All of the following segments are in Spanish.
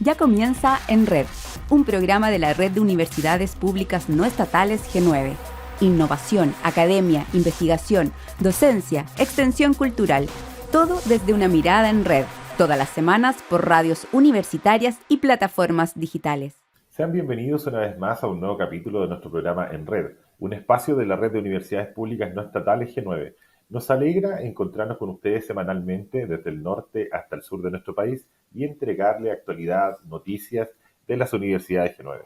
Ya comienza En Red, un programa de la Red de Universidades Públicas No Estatales G9. Innovación, academia, investigación, docencia, extensión cultural, todo desde una mirada en red, todas las semanas por radios universitarias y plataformas digitales. Sean bienvenidos una vez más a un nuevo capítulo de nuestro programa En Red, un espacio de la Red de Universidades Públicas No Estatales G9. Nos alegra encontrarnos con ustedes semanalmente desde el norte hasta el sur de nuestro país y entregarle actualidad, noticias de las universidades G9.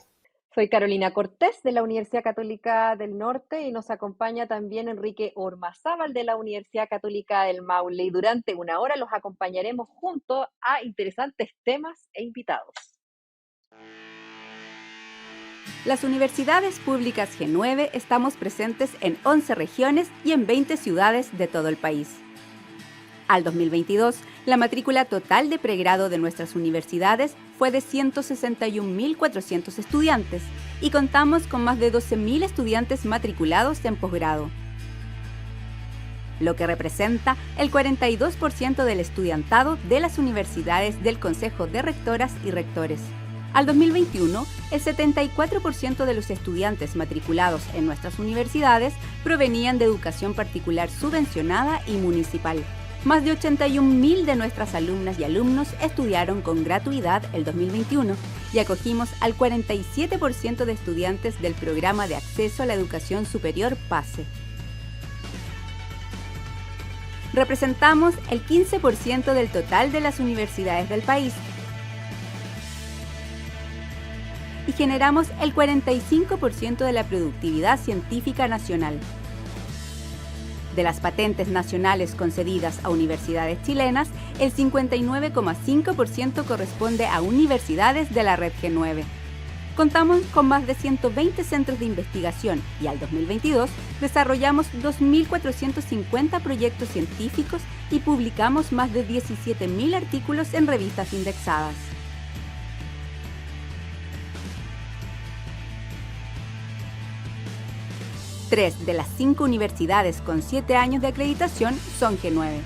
Soy Carolina Cortés de la Universidad Católica del Norte y nos acompaña también Enrique Ormazábal de la Universidad Católica del Maule. Y durante una hora los acompañaremos junto a interesantes temas e invitados. Las universidades públicas G9 estamos presentes en 11 regiones y en 20 ciudades de todo el país. Al 2022, la matrícula total de pregrado de nuestras universidades fue de 161.400 estudiantes y contamos con más de 12.000 estudiantes matriculados en posgrado, lo que representa el 42% del estudiantado de las universidades del Consejo de Rectoras y Rectores. Al 2021, el 74% de los estudiantes matriculados en nuestras universidades provenían de educación particular subvencionada y municipal. Más de 81.000 de nuestras alumnas y alumnos estudiaron con gratuidad el 2021 y acogimos al 47% de estudiantes del Programa de Acceso a la Educación Superior PASE. Representamos el 15% del total de las universidades del país y generamos el 45% de la productividad científica nacional. De las patentes nacionales concedidas a universidades chilenas, el 59,5% corresponde a universidades de la Red G9. Contamos con más de 120 centros de investigación y al 2022 desarrollamos 2.450 proyectos científicos y publicamos más de 17.000 artículos en revistas indexadas. Tres de las 5 universidades con 7 años de acreditación son G9.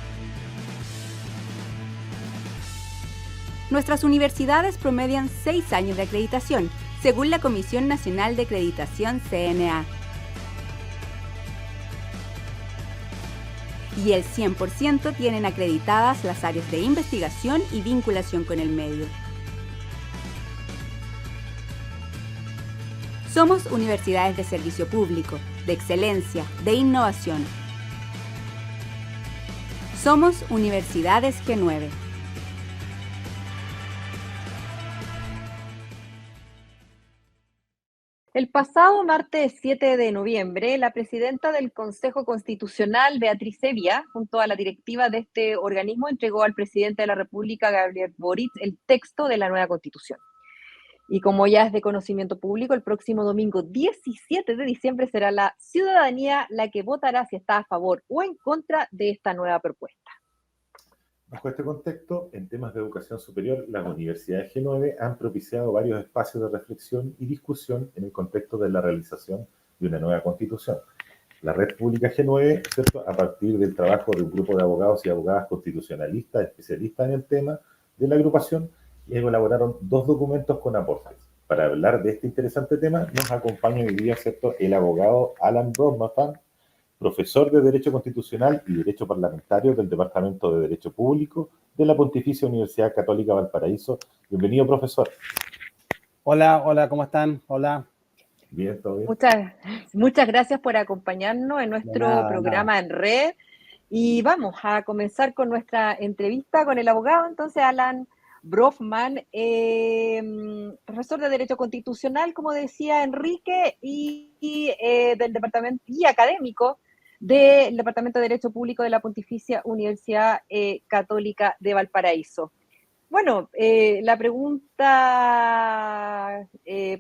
Nuestras universidades promedian 6 años de acreditación, según la Comisión Nacional de Acreditación CNA. Y el 100% tienen acreditadas las áreas de investigación y vinculación con el medio. Somos universidades de servicio público, de excelencia, de innovación. Somos Universidades G9. El pasado martes 7 de noviembre, la presidenta del Consejo Constitucional, Beatriz Evia, junto a la directiva de este organismo, entregó al presidente de la República, Gabriel Boric, el texto de la nueva Constitución. Y como ya es de conocimiento público, el próximo domingo 17 de diciembre será la ciudadanía la que votará si está a favor o en contra de esta nueva propuesta. Bajo este contexto, en temas de educación superior, las universidades G9 han propiciado varios espacios de reflexión y discusión en el contexto de la realización de una nueva constitución. La Red Pública G9, ¿cierto?, a partir del trabajo de un grupo de abogados y abogadas constitucionalistas especialistas en el tema de la agrupación, elaboraron 2 documentos con aportes. Para hablar de este interesante tema, nos acompaña hoy día, ¿cierto?, el abogado Alan Broadbent, profesor de Derecho Constitucional y Derecho Parlamentario del Departamento de Derecho Público de la Pontificia Universidad Católica Valparaíso. Bienvenido, profesor. Hola, ¿cómo están? Hola. Bien, todo bien. Muchas gracias por acompañarnos en nuestro programa En Red. Y vamos a comenzar con nuestra entrevista con el abogado, entonces, Alan Brofman, profesor de Derecho Constitucional, como decía Enrique, y del departamento y académico del Departamento de Derecho Público de la Pontificia Universidad Católica de Valparaíso. Bueno, la pregunta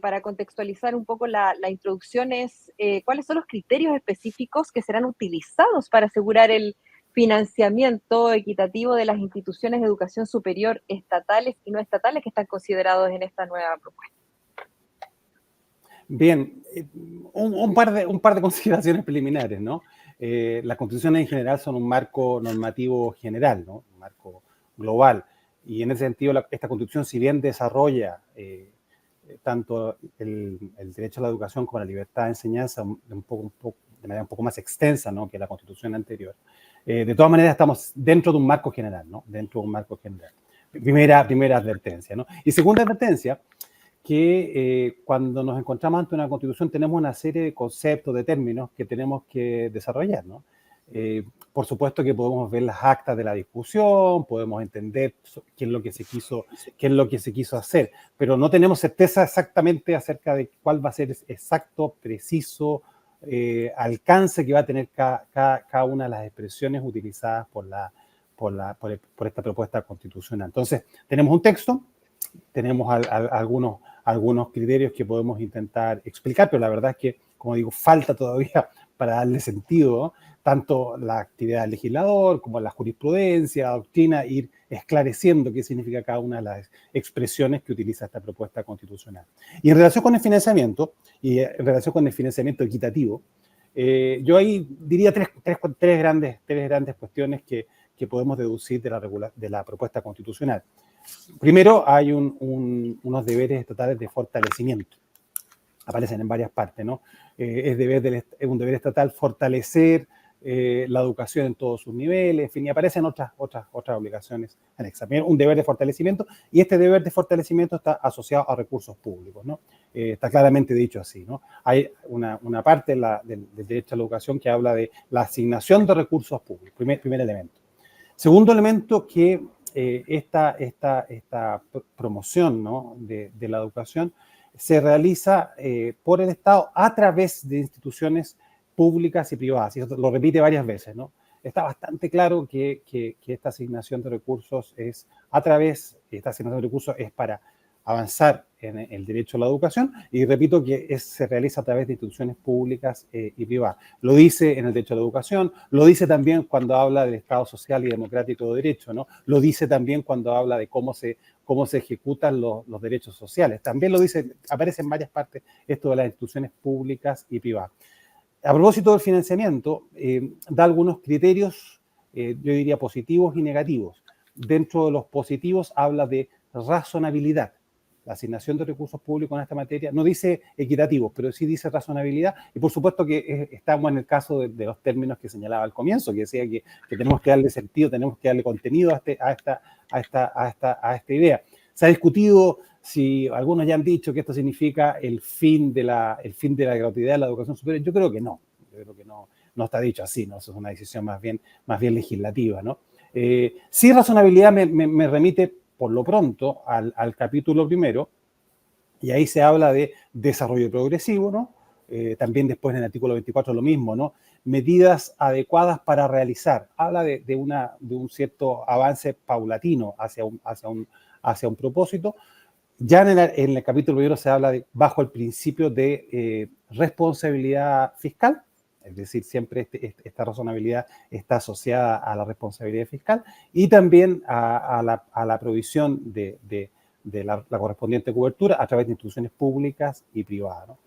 para contextualizar un poco la introducción es ¿cuáles son los criterios específicos que serán utilizados para asegurar el financiamiento equitativo de las instituciones de educación superior estatales y no estatales que están considerados en esta nueva propuesta? Bien, un par de consideraciones preliminares, ¿no? Las constituciones en general son un marco normativo general, ¿no? Un marco global. Y en ese sentido, esta Constitución, si bien desarrolla tanto el derecho a la educación como la libertad de enseñanza de manera un poco más extensa, ¿no?, que la Constitución anterior, de todas maneras estamos dentro de un marco general, ¿no? Dentro de un marco general. Primera advertencia, ¿no? Y segunda advertencia, que cuando nos encontramos ante una Constitución tenemos una serie de conceptos, de términos que tenemos que desarrollar, ¿no? Por supuesto que podemos ver las actas de la discusión, podemos entender qué es lo que se quiso hacer, pero no tenemos certeza exactamente acerca de cuál va a ser exacto, preciso, alcance que va a tener cada una de las expresiones utilizadas por esta propuesta constitucional. Entonces, tenemos un texto, tenemos algunos criterios que podemos intentar explicar, pero la verdad es que, como digo, falta todavía para darle sentido, ¿no?, tanto la actividad del legislador como la jurisprudencia, la doctrina, ir esclareciendo qué significa cada una de las expresiones que utiliza esta propuesta constitucional. Y en relación con el financiamiento, y en relación con el financiamiento equitativo, yo ahí diría tres grandes cuestiones que podemos deducir de la propuesta constitucional. Primero, hay unos deberes estatales de fortalecimiento. Aparecen en varias partes, ¿no? Es un deber estatal fortalecer la educación en todos sus niveles, en fin, y aparecen otras obligaciones anexas. Un deber de fortalecimiento, y este deber de fortalecimiento está asociado a recursos públicos, ¿no? Está claramente dicho así, ¿no? Hay una parte del derecho a la educación que habla de la asignación de recursos públicos, primer elemento. Segundo elemento, que esta promoción, ¿no?, de la educación se realiza por el Estado a través de instituciones públicas y privadas, y eso lo repite varias veces, ¿no? Está bastante claro que esta asignación de recursos es para avanzar en el derecho a la educación, y repito que se realiza a través de instituciones públicas y privadas. Lo dice en el derecho a la educación, lo dice también cuando habla del Estado social y democrático de derecho, ¿no? Lo dice también cuando habla de cómo se ejecutan los derechos sociales. También lo dice, aparece en varias partes esto de las instituciones públicas y privadas. A propósito del financiamiento, da algunos criterios, yo diría positivos y negativos. Dentro de los positivos habla de razonabilidad. La asignación de recursos públicos en esta materia no dice equitativos, pero sí dice razonabilidad, y por supuesto que estamos en el caso de los términos que señalaba al comienzo, que decía que tenemos que darle sentido, tenemos que darle contenido a esta idea. Se ha discutido si algunos ya han dicho que esto significa el fin de la gratuidad de la educación superior. Yo creo que no. No está dicho así, ¿no? Eso es una decisión más bien legislativa, ¿no? Sí, razonabilidad me remite por lo pronto al capítulo primero, y ahí se habla de desarrollo progresivo, ¿no? También después en el artículo 24 lo mismo, ¿no? Medidas adecuadas para realizar. Habla de un cierto avance paulatino hacia un propósito. Ya en el capítulo primero se habla bajo el principio de responsabilidad fiscal, es decir, siempre esta razonabilidad está asociada a la responsabilidad fiscal, y también a la provisión de la correspondiente cobertura a través de instituciones públicas y privadas, ¿no?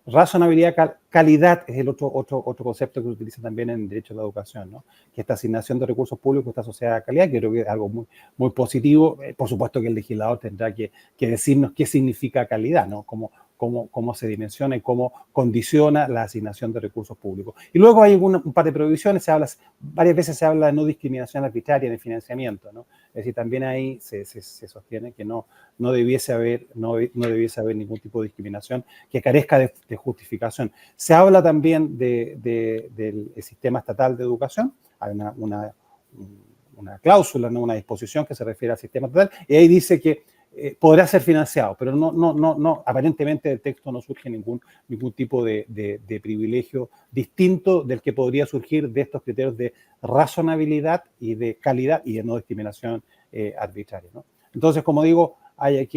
Razonabilidad, calidad es el otro concepto que se utiliza también en derecho a la educación, ¿no? Que esta asignación de recursos públicos está asociada a calidad, que creo que es algo muy, muy positivo. Por supuesto que el legislador tendrá que decirnos qué significa calidad, ¿no? Cómo se dimensiona y cómo condiciona la asignación de recursos públicos. Y luego hay un par de prohibiciones, varias veces se habla de no discriminación arbitraria en el financiamiento, ¿no? Es decir, también ahí se sostiene que no debiese haber ningún tipo de discriminación que carezca de justificación. Se habla también del sistema estatal de educación. Hay una cláusula, ¿no?, una disposición que se refiere al sistema estatal, y ahí dice que podrá ser financiado, pero no, aparentemente del texto no surge ningún tipo de privilegio distinto del que podría surgir de estos criterios de razonabilidad y de calidad y de no discriminación arbitraria, ¿no? Entonces, como digo, hay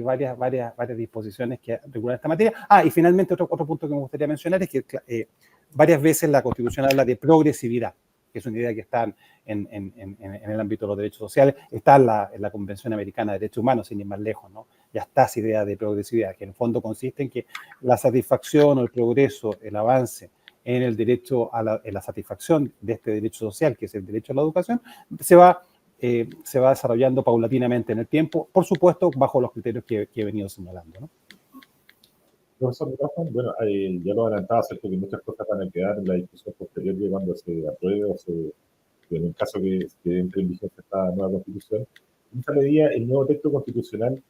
varias disposiciones que regulan esta materia. Y finalmente otro punto que me gustaría mencionar es que varias veces la Constitución habla de progresividad, que es una idea que está en el ámbito de los derechos sociales, está en la Convención Americana de Derechos Humanos, sin ir más lejos, ¿no? Ya está esa idea de progresividad, que en el fondo consiste en que la satisfacción o el progreso, el avance en el derecho en la satisfacción de este derecho social, que es el derecho a la educación, se va se va desarrollando paulatinamente en el tiempo, por supuesto, bajo los criterios que he venido señalando, ¿no? Profesor Rafa, bueno, ya lo adelantaba, ¿cierto? Que muchas cosas van a quedar en la discusión posterior de cuando se apruebe o en el caso que entre en vigencia esta nueva constitución. En esta medida, el nuevo texto constitucional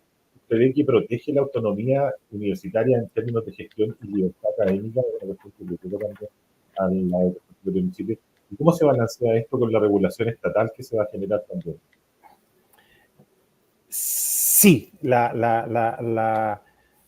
prevé que protege la autonomía universitaria en términos de gestión y libertad académica, de la cuestión que le toca también a la educación en Chile. ¿Y cómo se balancea esto con la regulación estatal que se va a generar también? Sí, la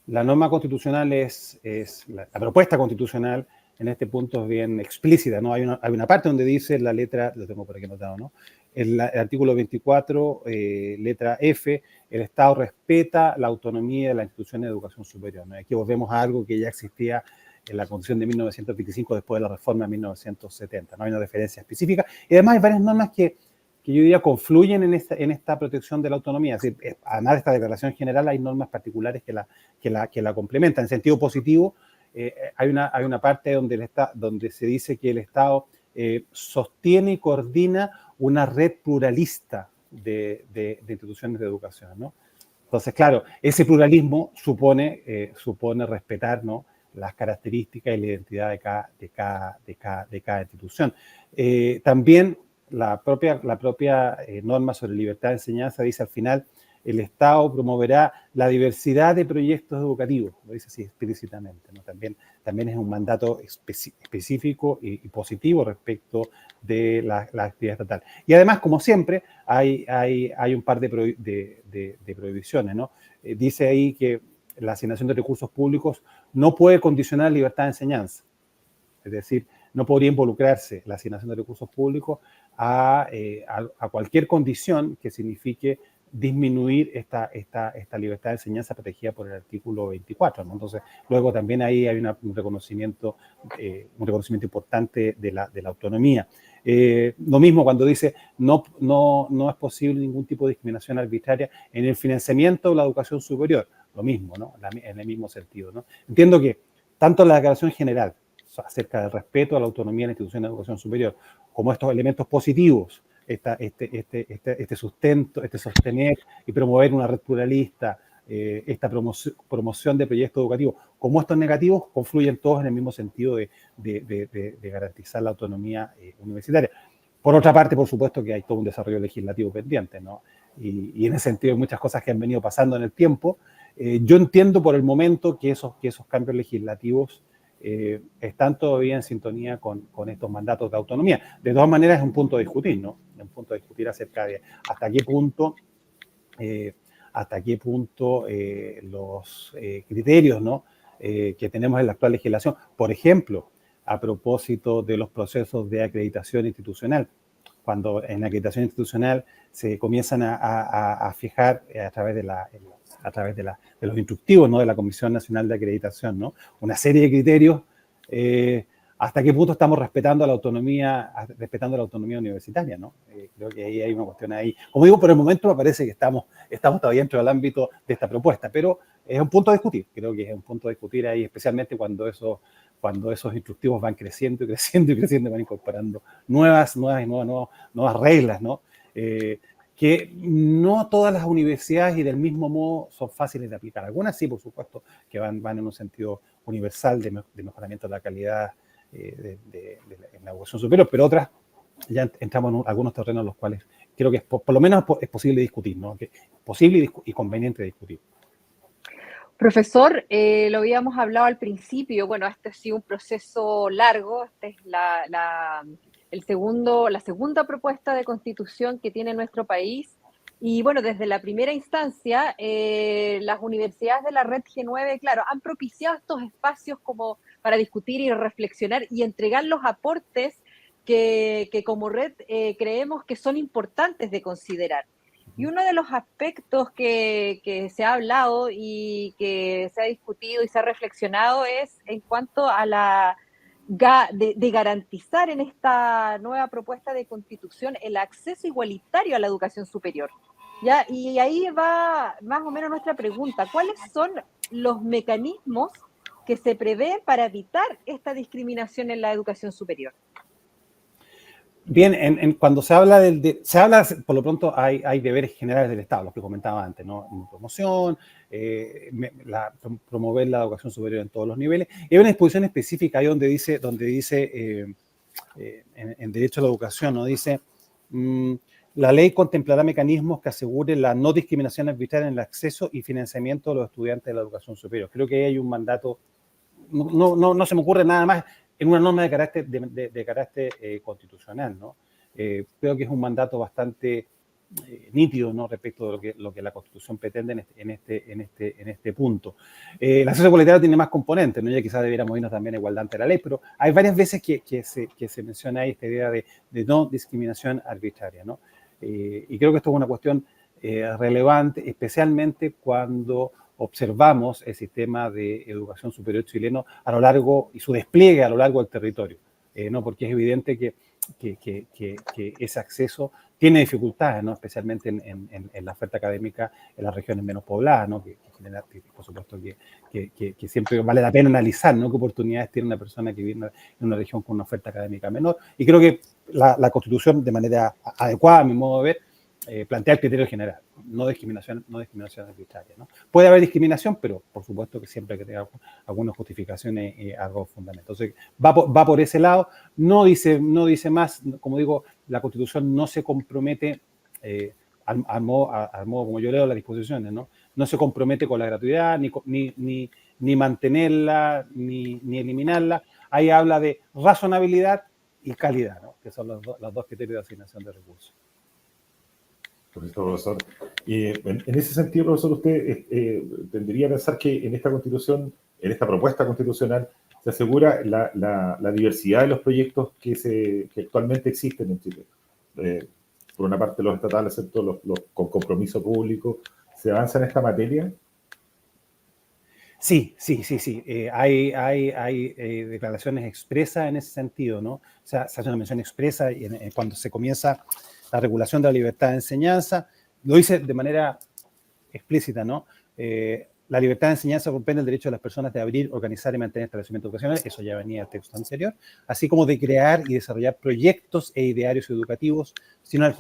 norma constitucional la propuesta constitucional en este punto es bien explícita, ¿no? Hay una parte donde dice la letra, lo tengo por aquí anotado, ¿no? El artículo 24, letra F, el Estado respeta la autonomía de las instituciones de educación superior, ¿no? Aquí volvemos a algo que ya existía en la Constitución de 1925 después de la reforma de 1970, ¿no? Hay una referencia específica y además hay varias normas que yo diría confluyen en esta protección de la autonomía. Es decir, además de esta declaración general, hay normas particulares que la complementan. En sentido positivo, hay una parte donde se dice que el Estado sostiene y coordina una red pluralista de instituciones de educación, ¿no? Entonces, claro, ese pluralismo supone respetar, ¿no?, las características y la identidad de cada institución. También la propia norma sobre libertad de enseñanza dice al final, el Estado promoverá la diversidad de proyectos educativos, lo dice así explícitamente, ¿no? También es un mandato específico y positivo respecto de la actividad estatal. Y además, como siempre, hay un par de prohibiciones, ¿no? Dice ahí que la asignación de recursos públicos no puede condicionar libertad de enseñanza. Es decir, no podría involucrarse la asignación de recursos públicos a cualquier condición que signifique disminuir esta libertad de enseñanza protegida por el artículo 24, ¿no? Entonces, luego también ahí hay un reconocimiento importante de la autonomía. Lo mismo cuando dice no es posible ningún tipo de discriminación arbitraria en el financiamiento de la educación superior. Lo mismo, ¿no? En el mismo sentido, ¿no? Entiendo que tanto la declaración general acerca del respeto a la autonomía de la institución de educación superior, como estos elementos positivos, este sustento, sostener y promover una red pluralista, esta promoción de proyectos educativos, como estos negativos, confluyen todos en el mismo sentido de garantizar la autonomía universitaria. Por otra parte, por supuesto que hay todo un desarrollo legislativo pendiente, ¿no? Y en ese sentido hay muchas cosas que han venido pasando en el tiempo. Yo entiendo por el momento que esos cambios legislativos están todavía en sintonía con estos mandatos de autonomía. De todas maneras, es un punto a discutir, ¿no? Es un punto a discutir acerca de hasta qué punto los criterios, ¿no?, que tenemos en la actual legislación, por ejemplo, a propósito de los procesos de acreditación institucional, cuando en la acreditación institucional se comienzan a fijar a través de los instructivos, ¿no?, de la Comisión Nacional de Acreditación, ¿no?, una serie de criterios, hasta qué punto estamos respetando la autonomía universitaria, ¿no? Creo que ahí hay una cuestión ahí. Como digo, por el momento me parece que estamos todavía dentro del ámbito de esta propuesta, pero es un punto a discutir. Creo que es un punto a discutir ahí, especialmente cuando esos instructivos van creciendo y creciendo y creciendo, van incorporando nuevas reglas, ¿no? Que no todas las universidades y del mismo modo son fáciles de aplicar. Algunas sí, por supuesto, que van en un sentido universal de mejoramiento de la calidad en la educación superior, pero otras ya entramos en algunos terrenos en los cuales creo que por lo menos es posible discutir, ¿no? Que es posible y conveniente discutir. Profesor, lo habíamos hablado al principio, bueno, este ha sido un proceso largo, esta es la segunda propuesta de constitución que tiene nuestro país, y bueno, desde la primera instancia, las universidades de la red G9, claro, han propiciado estos espacios como para discutir y reflexionar y entregar los aportes que como red creemos que son importantes de considerar. Y uno de los aspectos que se ha hablado y que se ha discutido y se ha reflexionado es en cuanto a de garantizar en esta nueva propuesta de constitución el acceso igualitario a la educación superior. ¿Ya? Y ahí va más o menos nuestra pregunta. ¿Cuáles son los mecanismos que se prevén para evitar esta discriminación en la educación superior? Bien, cuando se habla por lo pronto hay deberes generales del Estado, los que comentaba antes, ¿no? Promoción, promover la educación superior en todos los niveles. Y hay una disposición específica ahí donde dice en Derecho a la Educación, ¿no? Dice, la ley contemplará mecanismos que aseguren la no discriminación arbitraria en el acceso y financiamiento de los estudiantes de la educación superior. Creo que ahí hay un mandato, no se me ocurre nada más en una norma de carácter constitucional, ¿no? Creo que es un mandato bastante nítido, ¿no? Respecto de lo que la Constitución pretende en este punto. El acceso igualitario tiene más componentes, ¿no? Ya quizás debiéramos irnos también a igualdad ante la ley, pero hay varias veces que se menciona ahí esta idea de no discriminación arbitraria, ¿no? Y creo que esto es una cuestión relevante, especialmente cuando observamos el sistema de educación superior chileno a lo largo, y su despliegue a lo largo del territorio, ¿no? Porque es evidente que ese acceso tiene dificultades, ¿no? Especialmente en la oferta académica en las regiones menos pobladas, ¿no? Que por supuesto que siempre vale la pena analizar, ¿no? Qué oportunidades tiene una persona que vive en una región con una oferta académica menor. Y creo que la Constitución, de manera adecuada, a mi modo de ver, plantea el criterio general, no discriminación arbitraria, ¿no? Puede haber discriminación, pero por supuesto que siempre hay que tener algunas justificaciones, algo fundamental. Entonces, va por ese lado, no dice más, como digo, la Constitución no se compromete, al modo como yo leo las disposiciones, ¿no? No se compromete con la gratuidad, ni mantenerla, ni eliminarla. Ahí habla de razonabilidad y calidad, ¿no? Que son los dos criterios de asignación de recursos. Profesor. En ese sentido, profesor, usted tendría a pensar que en esta Constitución, en esta propuesta constitucional, se asegura la diversidad de los proyectos que actualmente existen en Chile. Por una parte, los estatales, ¿cierto? Los con compromiso público. ¿Se avanza en esta materia? Sí. Hay declaraciones expresas en ese sentido, ¿no? O sea, se hace una mención expresa cuando se comienza la regulación de la libertad de enseñanza. Lo dice de manera explícita, ¿no? La libertad de enseñanza comprende el derecho de las personas de abrir, organizar y mantener establecimientos educacionales, eso ya venía del texto anterior, así como de crear y desarrollar proyectos e idearios educativos sin otras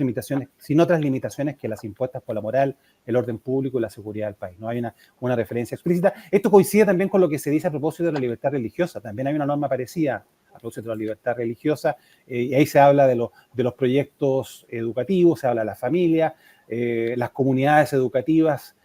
limitaciones que las impuestas por la moral, el orden público y la seguridad del país. No hay una referencia explícita. Esto coincide también con lo que se dice a propósito de la libertad religiosa. También hay una norma parecida a propósito de la libertad religiosa, y ahí se habla de los proyectos educativos, se habla de la familia, las comunidades educativas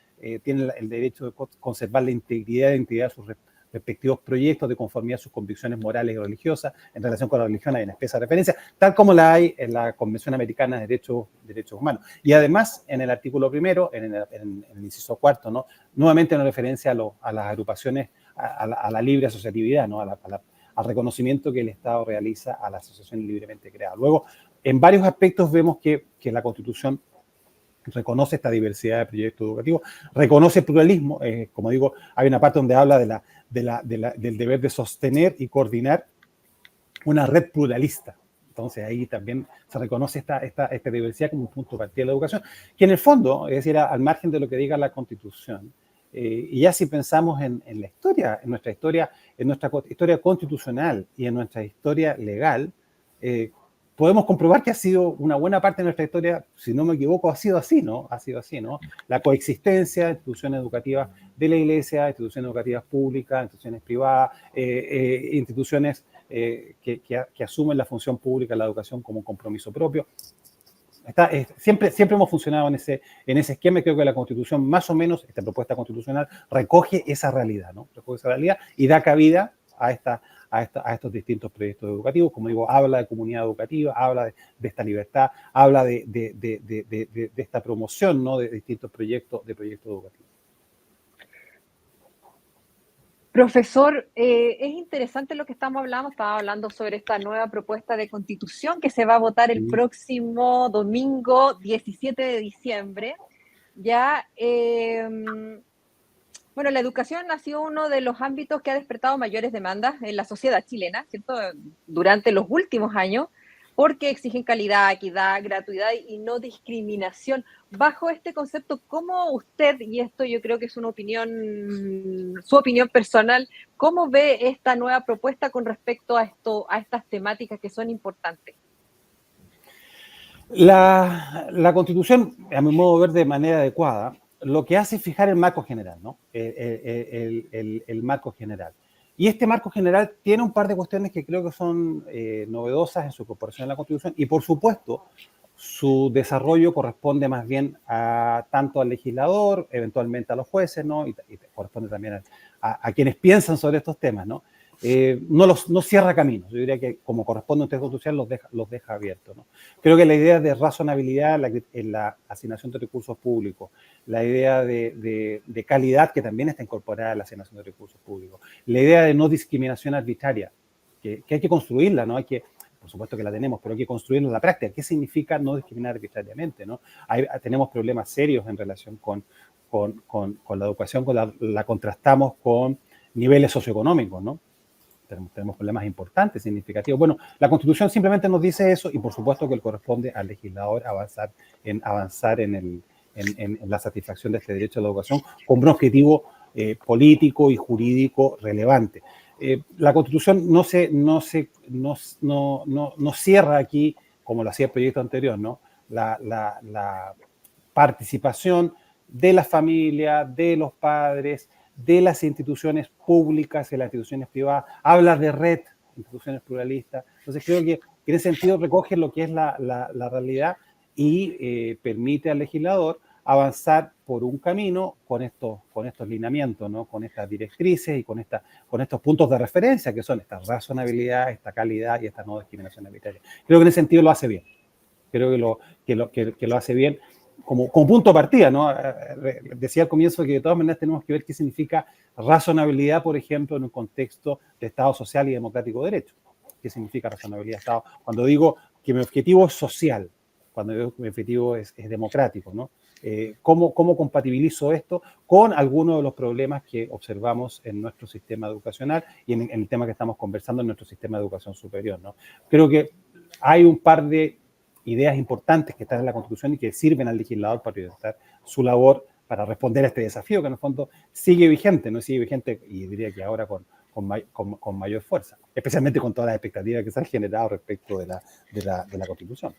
tienen el derecho de conservar la integridad de sus respectivos proyectos de conformidad a sus convicciones morales y religiosas. En relación con la religión hay una espesa referencia, tal como la hay en la Convención Americana de Derechos Humanos. Y además, en el artículo primero, en el inciso cuarto, ¿no? Nuevamente una referencia a las agrupaciones, a la libre asociatividad, ¿no? Al reconocimiento que el Estado realiza a las asociaciones libremente creadas. Luego, en varios aspectos vemos que la Constitución reconoce esta diversidad de proyectos educativos, reconoce el pluralismo, como digo, hay una parte donde habla del deber de sostener y coordinar una red pluralista. Entonces ahí también se reconoce esta diversidad como un punto de partida de la educación, que en el fondo, es decir, al margen de lo que diga la Constitución, y ya si pensamos en la historia, en nuestra historia constitucional y en nuestra historia legal, podemos comprobar que ha sido una buena parte de nuestra historia, si no me equivoco, ha sido así, ¿no? La coexistencia de instituciones educativas de la Iglesia, instituciones educativas públicas, instituciones privadas, instituciones que asumen la función pública de la educación como un compromiso propio. Siempre hemos funcionado en ese esquema, y creo que la Constitución, más o menos, esta propuesta constitucional, recoge esa realidad, ¿no? Recoge esa realidad y da cabida a estos distintos proyectos educativos. Como digo, habla de comunidad educativa, habla de esta libertad, habla de esta promoción, ¿no? De distintos proyectos educativos. Profesor, es interesante lo que estaba hablando sobre esta nueva propuesta de constitución que se va a votar el próximo domingo 17 de diciembre. Ya, bueno, la educación ha sido uno de los ámbitos que ha despertado mayores demandas en la sociedad chilena, ¿cierto? Durante los últimos años, porque exigen calidad, equidad, gratuidad y no discriminación. Bajo este concepto, ¿cómo usted, y esto yo creo que es su opinión personal, cómo ve esta nueva propuesta con respecto a estas temáticas que son importantes? La Constitución, a mi modo de ver de manera adecuada, lo que hace es fijar el marco general, ¿no? El marco general. Y este marco general tiene un par de cuestiones que creo que son novedosas en su incorporación en la Constitución y, por supuesto, su desarrollo corresponde más bien tanto al legislador, eventualmente a los jueces, ¿no? Y corresponde también a quienes piensan sobre estos temas, ¿no? No cierra caminos. Yo diría que, como corresponde a un texto constitucional, los deja abiertos, ¿no? Creo que la idea de razonabilidad en la asignación de recursos públicos, la idea de calidad, que también está incorporada en la asignación de recursos públicos, la idea de no discriminación arbitraria, que hay que construirla, ¿no? Por supuesto que la tenemos, pero hay que construirla en la práctica. ¿Qué significa no discriminar arbitrariamente, ¿no? Tenemos problemas serios en relación con la educación, la contrastamos con niveles socioeconómicos, ¿no? Tenemos problemas importantes, significativos. Bueno, la Constitución simplemente nos dice eso y por supuesto que le corresponde al legislador avanzar en la satisfacción de este derecho a la educación con un objetivo político y jurídico relevante. La Constitución no cierra aquí, como lo hacía el proyecto anterior, ¿no? La participación de la familia, de los padres, de las instituciones públicas y las instituciones privadas, habla de red, instituciones pluralistas. Entonces creo que en ese sentido recoge lo que es la realidad y permite al legislador avanzar por un camino con estos lineamientos, ¿no? Con estas directrices y con estos puntos de referencia que son esta razonabilidad, esta calidad y esta no discriminación arbitraria. Creo que en ese sentido lo hace bien. Creo que lo hace bien. Como punto de partida, ¿no? Decía al comienzo que de todas maneras tenemos que ver qué significa razonabilidad, por ejemplo, en un contexto de Estado social y democrático de derecho. ¿Qué significa razonabilidad de Estado? Cuando digo que mi objetivo es social, cuando digo que mi objetivo es democrático, ¿no? ¿Cómo compatibilizo esto con algunos de los problemas que observamos en nuestro sistema educacional y en el tema que estamos conversando en nuestro sistema de educación superior, ¿no? Creo que hay un par de ideas importantes que están en la Constitución y que sirven al legislador para orientar su labor para responder a este desafío que en el fondo sigue vigente, ¿no? Sigue vigente y diría que ahora con mayor fuerza, especialmente con todas las expectativas que se han generado respecto de la Constitución.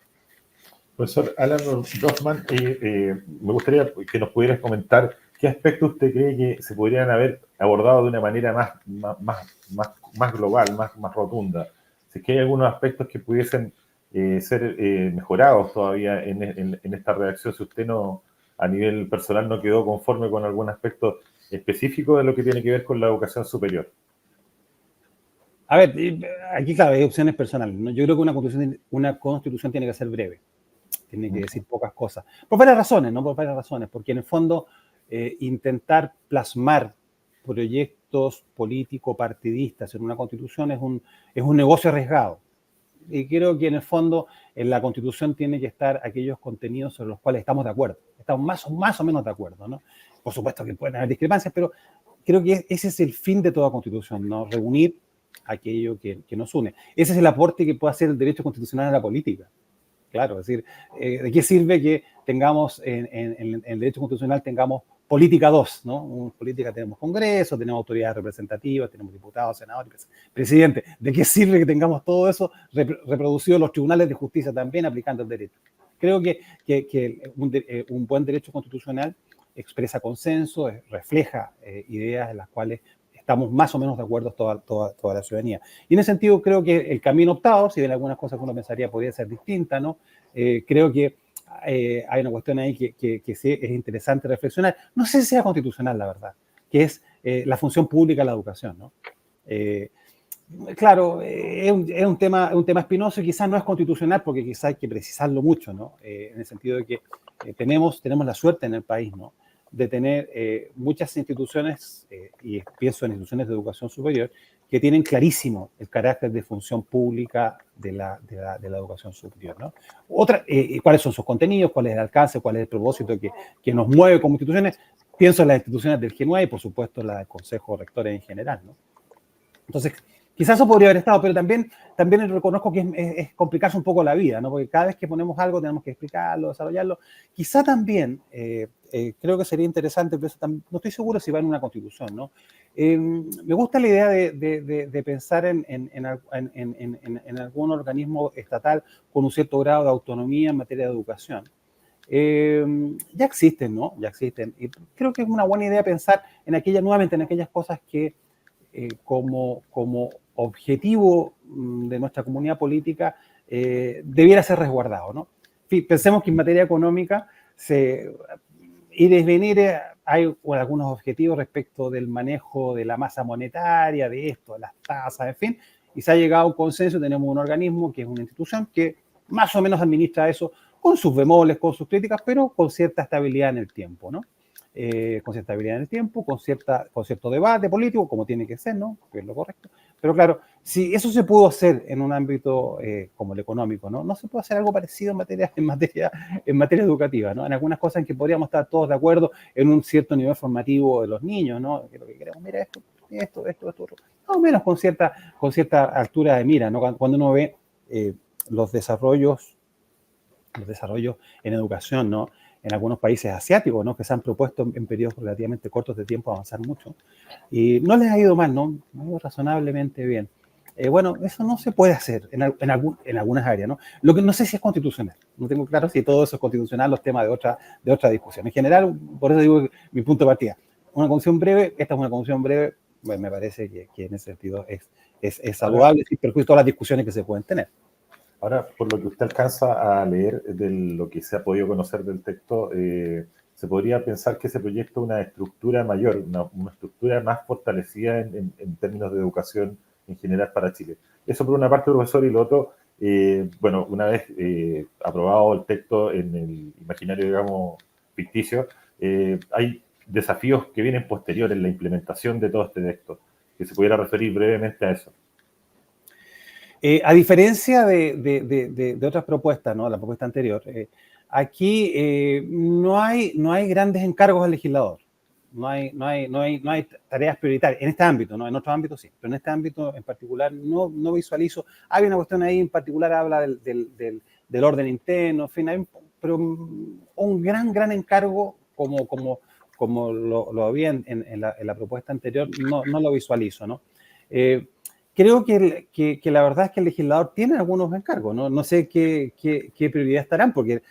Profesor Alan Brofman, me gustaría que nos pudieras comentar qué aspectos usted cree que se podrían haber abordado de una manera más global, más rotunda. Si es que hay algunos aspectos que pudiesen ser mejorados todavía en esta redacción, si usted no, a nivel personal, no quedó conforme con algún aspecto específico de lo que tiene que ver con la educación superior. A ver, aquí claro, hay opciones personales, ¿no? Yo creo que una constitución tiene que ser breve, tiene que decir pocas cosas, por varias razones, ¿no? Por varias razones, porque en el fondo intentar plasmar proyectos político-partidistas en una constitución es un negocio arriesgado. Y creo que en el fondo en la Constitución tiene que estar aquellos contenidos sobre los cuales estamos de acuerdo. Estamos más o menos de acuerdo, ¿no? Por supuesto que pueden haber discrepancias, pero creo que ese es el fin de toda Constitución, ¿no? Reunir aquello que nos une. Ese es el aporte que puede hacer el derecho constitucional a la política. Claro, es decir, ¿de qué sirve que tengamos en el derecho constitucional tengamos política 2, ¿no? En política tenemos Congreso, tenemos autoridades representativas, tenemos diputados, senadores, presidente. ¿De qué sirve que tengamos todo eso reproducido en los tribunales de justicia también aplicando el derecho? Creo que un buen derecho constitucional expresa consenso, refleja ideas en las cuales estamos más o menos de acuerdo toda la ciudadanía. Y en ese sentido creo que el camino optado, si bien algunas cosas que uno pensaría podría ser distinta, ¿no? Creo que hay una cuestión ahí que sí es interesante reflexionar. No sé si sea constitucional, la verdad, que es la función pública de la educación, ¿no? Claro, es un tema espinoso y quizás no es constitucional porque quizás hay que precisarlo mucho, ¿no? En el sentido de que tenemos la suerte en el país, ¿no? De tener muchas instituciones, y pienso en instituciones de educación superior, que tienen clarísimo el carácter de función pública de la educación superior, ¿no? ¿Cuáles son sus contenidos? ¿Cuál es el alcance? ¿Cuál es el propósito que nos mueve como instituciones? Pienso en las instituciones del G9 y, por supuesto, la del Consejo Rector en general, ¿no? Entonces, Quizás eso podría haber estado, pero también reconozco que es complicarse un poco la vida, ¿no? Porque cada vez que ponemos algo tenemos que explicarlo, desarrollarlo. Quizá también, creo que sería interesante, pero no estoy seguro si va en una constitución, ¿no? Me gusta la idea de pensar en algún organismo estatal con un cierto grado de autonomía en materia de educación. Ya existen, ¿no? Ya existen. Y creo que es una buena idea pensar nuevamente en aquellas cosas que como objetivo de nuestra comunidad política debiera ser resguardado, ¿no? Pensemos que en materia económica ir y venir hay algunos objetivos respecto del manejo de la masa monetaria, de esto, de las tasas, en fin, y se ha llegado a un consenso. Tenemos un organismo que es una institución que más o menos administra eso con sus bemoles, con sus críticas, pero con cierta estabilidad en el tiempo, ¿no? Con cierta estabilidad en el tiempo, con cierto debate político, como tiene que ser, ¿no? Que es lo correcto. Pero claro, si eso se pudo hacer en un ámbito como el económico, ¿no? No se puede hacer algo parecido en materia educativa, ¿no? En algunas cosas en que podríamos estar todos de acuerdo en un cierto nivel formativo de los niños, ¿no? Que lo que queremos, mira esto, otro. Más o menos con cierta altura de mira, ¿no? Cuando uno ve los desarrollos en educación, ¿no? En algunos países asiáticos, ¿no? Que se han propuesto en periodos relativamente cortos de tiempo avanzar mucho. Y no les ha ido mal, ¿no? Ha ido razonablemente bien. Bueno, eso no se puede hacer en algunas áreas, ¿no? Lo que no sé si es constitucional. No tengo claro si todo eso es constitucional, los temas de otra discusión. En general, por eso digo mi punto de partida. Una constitución breve, esta es una constitución breve, pues me parece que en ese sentido es saludable sin perjuicio de todas las discusiones que se pueden tener. Ahora, por lo que usted alcanza a leer de lo que se ha podido conocer del texto, se podría pensar que se proyecta una estructura mayor, una estructura más fortalecida en términos de educación en general para Chile. Eso por una parte, profesor, y lo otro, bueno, una vez aprobado el texto en el imaginario, digamos, ficticio, hay desafíos que vienen posteriores en la implementación de todo este texto, que se pudiera referir brevemente a eso. A diferencia de otras propuestas, ¿no? La propuesta anterior, aquí no hay grandes encargos al legislador. No hay tareas prioritarias en este ámbito, ¿no? En otros ámbitos sí, pero en este ámbito en particular no visualizo. Hay una cuestión ahí en particular, habla del orden interno, en fin, pero un gran encargo como lo había en la propuesta anterior, no lo visualizo, ¿no? Creo que la verdad es que el legislador tiene algunos encargos, ¿no? No sé qué prioridad estarán, porque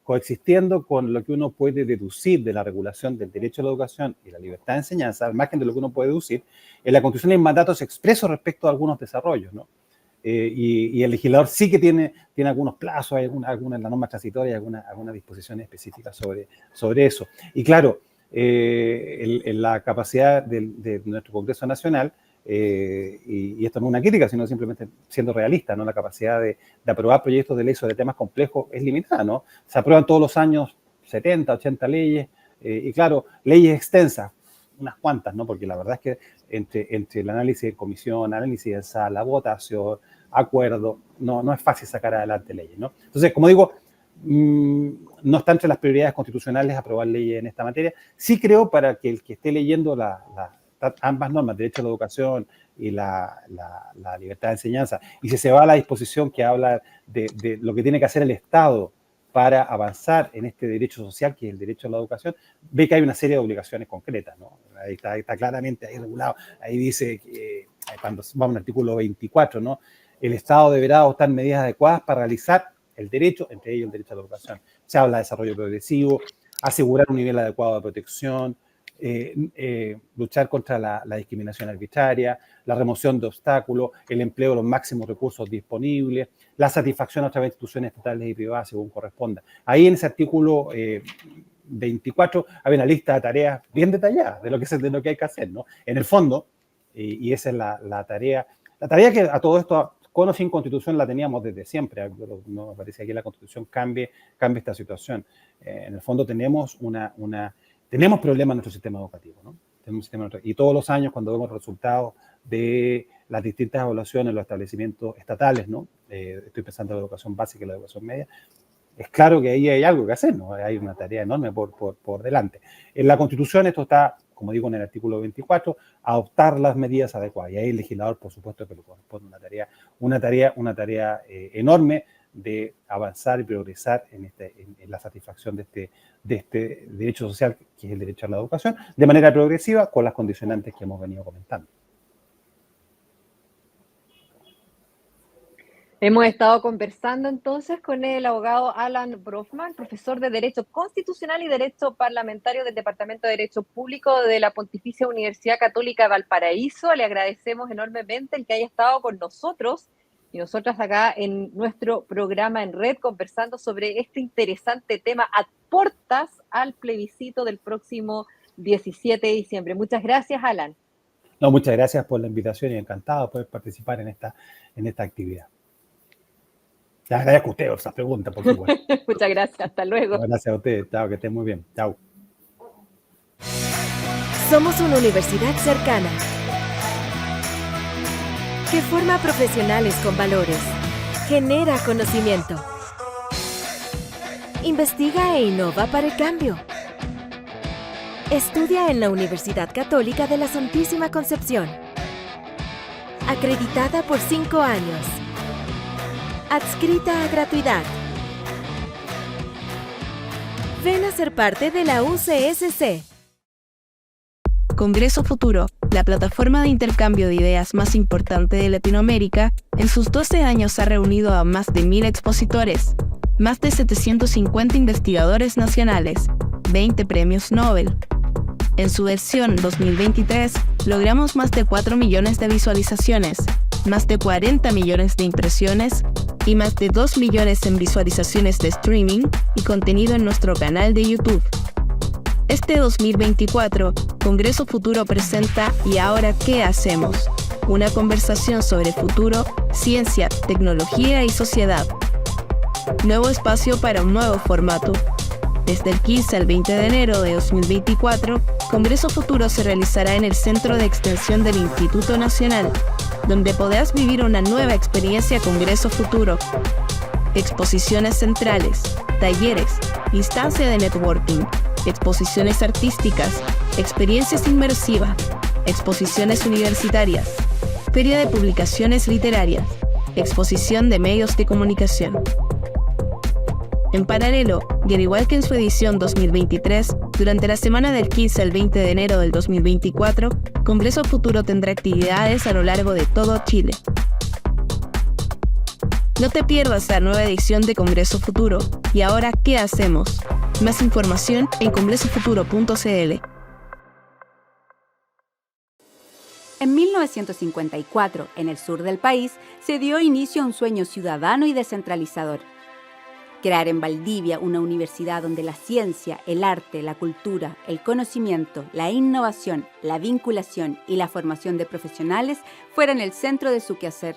coexistiendo con lo que uno puede deducir de la regulación del derecho a la educación y la libertad de enseñanza, al margen de lo que uno puede deducir, en la Constitución hay mandatos expresos respecto a algunos desarrollos, ¿no? Y el legislador sí que tiene algunos plazos, hay alguna en la norma transitoria, algunas disposiciones específicas sobre eso. Y claro, la capacidad de nuestro Congreso Nacional, y esto no es una crítica, sino simplemente siendo realista, ¿no? La capacidad de aprobar proyectos de ley sobre temas complejos es limitada, ¿no? Se aprueban todos los años 70, 80 leyes, y claro, leyes extensas, unas cuantas, ¿no? Porque la verdad es que entre el análisis de comisión, análisis de sala, votación, acuerdo, no es fácil sacar adelante leyes, ¿no? Entonces, como digo, no está entre las prioridades constitucionales aprobar leyes en esta materia. Sí creo, para que el que esté leyendo ambas normas, derecho a la educación y la libertad de enseñanza, y si se va a la disposición que habla de lo que tiene que hacer el Estado para avanzar en este derecho social, que es el derecho a la educación, ve que hay una serie de obligaciones concretas, ¿no? Ahí está claramente ahí regulado. Ahí dice que cuando vamos al artículo 24, ¿no? El Estado deberá adoptar medidas adecuadas para realizar el derecho, entre ellos el derecho a la educación. Se habla de desarrollo progresivo, asegurar un nivel adecuado de protección, luchar contra la discriminación arbitraria, la remoción de obstáculos, el empleo de los máximos recursos disponibles, la satisfacción a través de instituciones estatales y privadas según corresponda. Ahí en ese artículo 24 hay una lista de tareas bien detalladas de lo que hay que hacer, ¿no? En el fondo, y esa es la tarea que a todo esto, con o sin Constitución, la teníamos desde siempre. No me parece que la Constitución cambie esta situación. En el fondo tenemos tenemos problemas en nuestro sistema educativo, ¿no? Y todos los años, cuando vemos resultados de las distintas evaluaciones en los establecimientos estatales, ¿no? Estoy pensando en la educación básica y la educación media, es claro que ahí hay algo que hacer, ¿no? Hay una tarea enorme por delante. En la Constitución esto está como digo en el artículo 24, adoptar las medidas adecuadas. Y ahí el legislador, por supuesto, que le corresponde una tarea enorme de avanzar y progresar en la satisfacción de este derecho social, que es el derecho a la educación, de manera progresiva, con las condicionantes que hemos venido comentando. Hemos estado conversando entonces con el abogado Alan Brofman, profesor de Derecho Constitucional y Derecho Parlamentario del Departamento de Derecho Público de la Pontificia Universidad Católica de Valparaíso. Le agradecemos enormemente el que haya estado con nosotros y nosotras acá en nuestro programa en red conversando sobre este interesante tema a puertas al plebiscito del próximo 17 de diciembre. Muchas gracias, Alan. No, muchas gracias por la invitación y encantado de poder participar en esta actividad. Le agradezco a usted por esa pregunta, por supuesto. Muchas gracias, hasta luego. Gracias a usted, chao, que estén muy bien. Chao. Somos una universidad cercana que forma profesionales con valores, genera conocimiento, investiga e innova para el cambio. Estudia en la Universidad Católica de la Santísima Concepción, acreditada por 5 años. Adscrita a gratuidad. Ven a ser parte de la UCSC. Congreso Futuro, la plataforma de intercambio de ideas más importante de Latinoamérica, en sus 12 años ha reunido a más de 1.000 expositores, más de 750 investigadores nacionales, 20 premios Nobel. En su versión 2023, logramos más de 4 millones de visualizaciones, más de 40 millones de impresiones y más de 2 millones en visualizaciones de streaming y contenido en nuestro canal de YouTube. Este 2024, Congreso Futuro presenta ¿Y ahora qué hacemos? Una conversación sobre futuro, ciencia, tecnología y sociedad. Nuevo espacio para un nuevo formato. Desde el 15 al 20 de enero de 2024, Congreso Futuro se realizará en el Centro de Extensión del Instituto Nacional, donde podrás vivir una nueva experiencia Congreso Futuro. Exposiciones centrales, talleres, instancia de networking, exposiciones artísticas, experiencias inmersivas, exposiciones universitarias, feria de publicaciones literarias, exposición de medios de comunicación. En paralelo, y al igual que en su edición 2023, durante la semana del 15 al 20 de enero del 2024, Congreso Futuro tendrá actividades a lo largo de todo Chile. No te pierdas la nueva edición de Congreso Futuro. ¿Y ahora qué hacemos? Más información en congresofuturo.cl. En 1954, en el sur del país, se dio inicio a un sueño ciudadano y descentralizador. Crear en Valdivia una universidad donde la ciencia, el arte, la cultura, el conocimiento, la innovación, la vinculación y la formación de profesionales fueran el centro de su quehacer.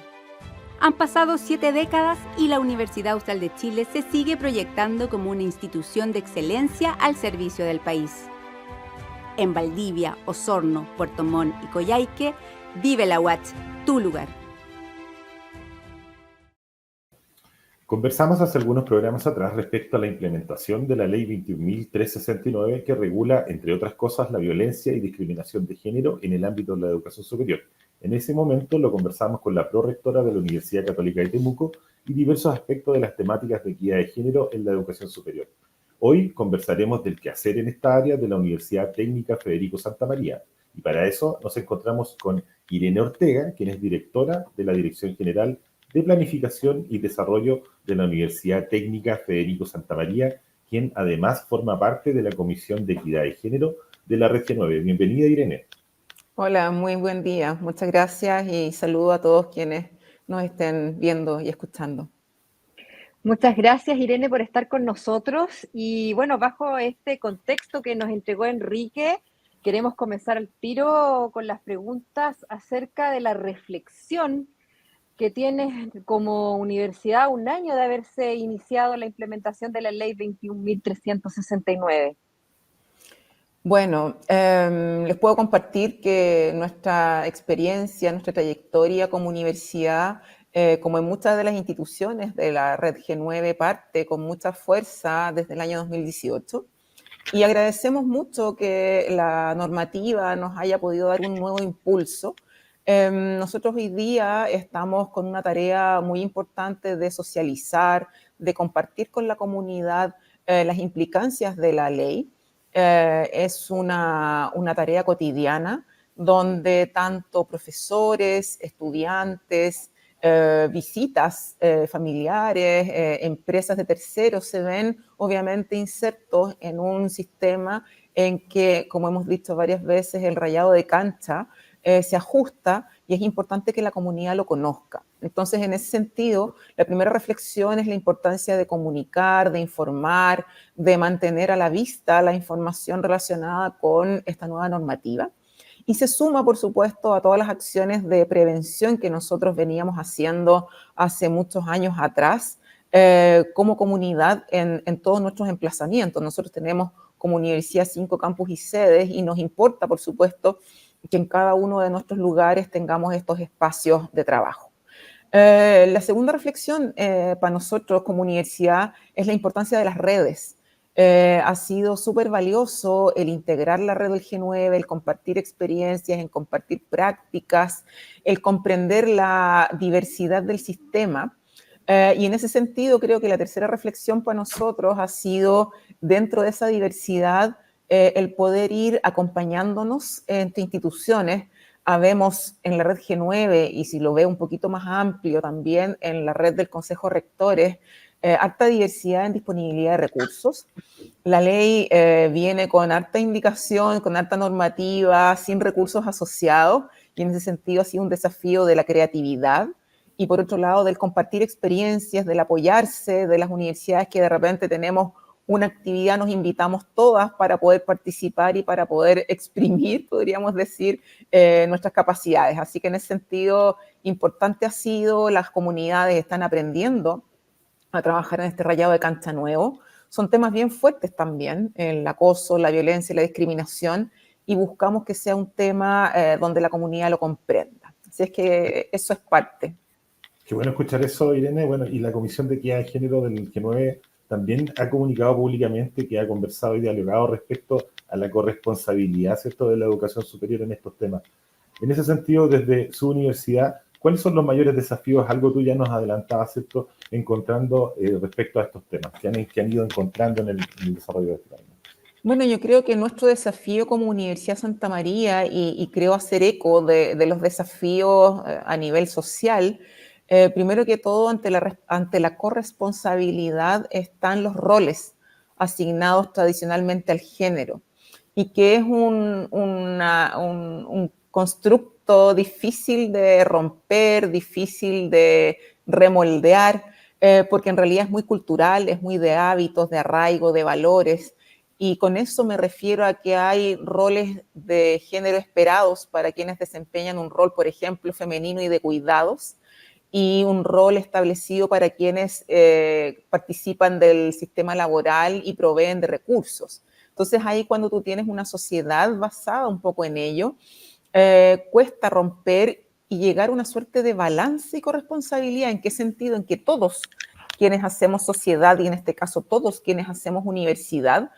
Han pasado 7 décadas y la Universidad Austral de Chile se sigue proyectando como una institución de excelencia al servicio del país. En Valdivia, Osorno, Puerto Montt y Coyhaique, vive la UACH, tu lugar. Conversamos hace algunos programas atrás respecto a la implementación de la Ley 21.369 que regula, entre otras cosas, la violencia y discriminación de género en el ámbito de la educación superior. En ese momento lo conversamos con la prorectora de la Universidad Católica de Temuco y diversos aspectos de las temáticas de equidad de género en la educación superior. Hoy conversaremos del quehacer en esta área de la Universidad Técnica Federico Santa María. Y para eso nos encontramos con Irene Ortega, quien es directora de la Dirección General de Planificación y Desarrollo de la Universidad Técnica Federico Santa María, quien además forma parte de la Comisión de Equidad de Género de la Red G9. Bienvenida, Irene. Hola, muy buen día. Muchas gracias y saludo a todos quienes nos estén viendo y escuchando. Muchas gracias, Irene, por estar con nosotros. Y bueno, bajo este contexto que nos entregó Enrique, queremos comenzar al tiro con las preguntas acerca de la reflexión que tiene como universidad un año de haberse iniciado la implementación de la Ley 21.369. Bueno, les puedo compartir que nuestra experiencia, nuestra trayectoria como universidad, como en muchas de las instituciones de la Red G9, parte con mucha fuerza desde el año 2018. y agradecemos mucho que la normativa nos haya podido dar un nuevo impulso. Nosotros hoy día estamos con una tarea muy importante de socializar, de compartir con la comunidad las implicancias de la ley. Es una tarea cotidiana donde tanto profesores, estudiantes, visitas familiares, empresas de terceros se ven obviamente insertos en un sistema en que, como hemos dicho varias veces, el rayado de cancha se ajusta y es importante que la comunidad lo conozca. Entonces, en ese sentido, la primera reflexión es la importancia de comunicar, de informar, de mantener a la vista la información relacionada con esta nueva normativa. Y se suma, por supuesto, a todas las acciones de prevención que nosotros veníamos haciendo hace muchos años atrás como comunidad en todos nuestros emplazamientos. Nosotros tenemos como universidad 5 campus y sedes y nos importa, por supuesto, que en cada uno de nuestros lugares tengamos estos espacios de trabajo. La segunda reflexión para nosotros como universidad es la importancia de las redes. Ha sido súper valioso el integrar la red del G9, el compartir experiencias, el compartir prácticas, el comprender la diversidad del sistema. Y en ese sentido creo que la tercera reflexión para nosotros ha sido, dentro de esa diversidad, el poder ir acompañándonos entre instituciones. Habemos en la red G9, y si lo veo un poquito más amplio también en la red del Consejo de Rectores, harta diversidad en disponibilidad de recursos. La ley viene con harta indicación, con harta normativa, sin recursos asociados, y en ese sentido ha sido un desafío de la creatividad, y por otro lado del compartir experiencias, del apoyarse de las universidades que de repente tenemos una actividad, nos invitamos todas para poder participar y para poder exprimir, podríamos decir, nuestras capacidades. Así que en ese sentido, importante ha sido, las comunidades están aprendiendo a trabajar en este rayado de cancha nuevo. Son temas bien fuertes también, el acoso, la violencia y la discriminación, y buscamos que sea un tema donde la comunidad lo comprenda. Así es que eso es parte. Qué bueno escuchar eso, Irene. Bueno, y la Comisión de Equidad de Género del G9 también ha comunicado públicamente que ha conversado y dialogado respecto a la corresponsabilidad, ¿cierto?, de la educación superior en estos temas. En ese sentido, desde su universidad, ¿cuáles son los mayores desafíos? Algo tú ya nos adelantabas, ¿cierto?, encontrando respecto a estos temas, que han ido encontrando en el desarrollo de este año. Bueno, yo creo que nuestro desafío como Universidad Santa María, y creo hacer eco de los desafíos a nivel social, primero que todo, ante la corresponsabilidad están los roles asignados tradicionalmente al género, y que es un constructo difícil de romper, difícil de remoldear, porque en realidad es muy cultural, es muy de hábitos, de arraigo, de valores. Y con eso me refiero a que hay roles de género esperados para quienes desempeñan un rol, por ejemplo, femenino y de cuidados, y un rol establecido para quienes participan del sistema laboral y proveen de recursos. Entonces ahí, cuando tú tienes una sociedad basada un poco en ello, cuesta romper y llegar a una suerte de balance y corresponsabilidad. ¿En qué sentido? En que todos quienes hacemos sociedad, y en este caso todos quienes hacemos universidad,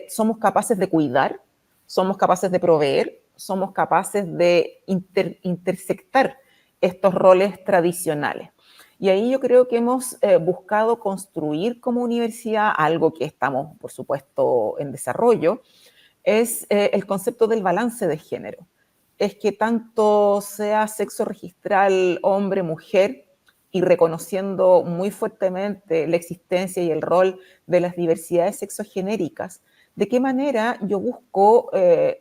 somos capaces de cuidar, somos capaces de proveer, somos capaces de intersectar estos roles tradicionales. Y ahí yo creo que hemos buscado construir como universidad algo que estamos, por supuesto, en desarrollo, es el concepto del balance de género. Es que tanto sea sexo registral, hombre, mujer, y reconociendo muy fuertemente la existencia y el rol de las diversidades sexogenéricas, de qué manera yo busco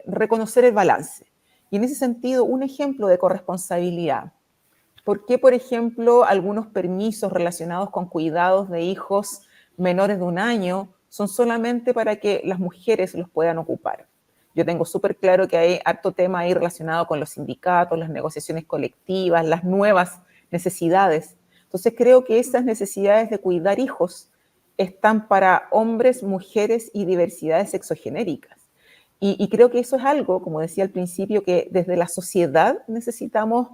reconocer el balance. Y en ese sentido, un ejemplo de corresponsabilidad. ¿Por qué, por ejemplo, algunos permisos relacionados con cuidados de hijos menores de 1 año son solamente para que las mujeres los puedan ocupar? Yo tengo súper claro que hay harto tema ahí relacionado con los sindicatos, las negociaciones colectivas, las nuevas necesidades. Entonces creo que esas necesidades de cuidar hijos están para hombres, mujeres y diversidades sexogenéricas. Y creo que eso es algo, como decía al principio, que desde la sociedad necesitamos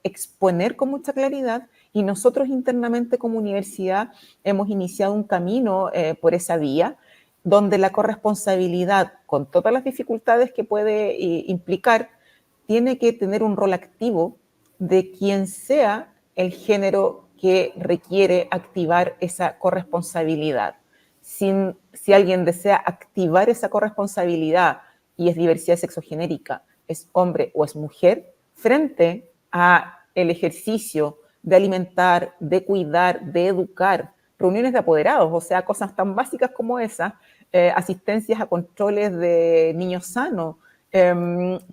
exponer con mucha claridad, y nosotros internamente como universidad hemos iniciado un camino por esa vía, donde la corresponsabilidad, con todas las dificultades que puede implicar, tiene que tener un rol activo de quien sea el género que requiere activar esa corresponsabilidad. Si alguien desea activar esa corresponsabilidad y es diversidad sexogenérica, es hombre o es mujer, frente a el ejercicio de alimentar, de cuidar, de educar, reuniones de apoderados, o sea, cosas tan básicas como esas, asistencias a controles de niños sanos,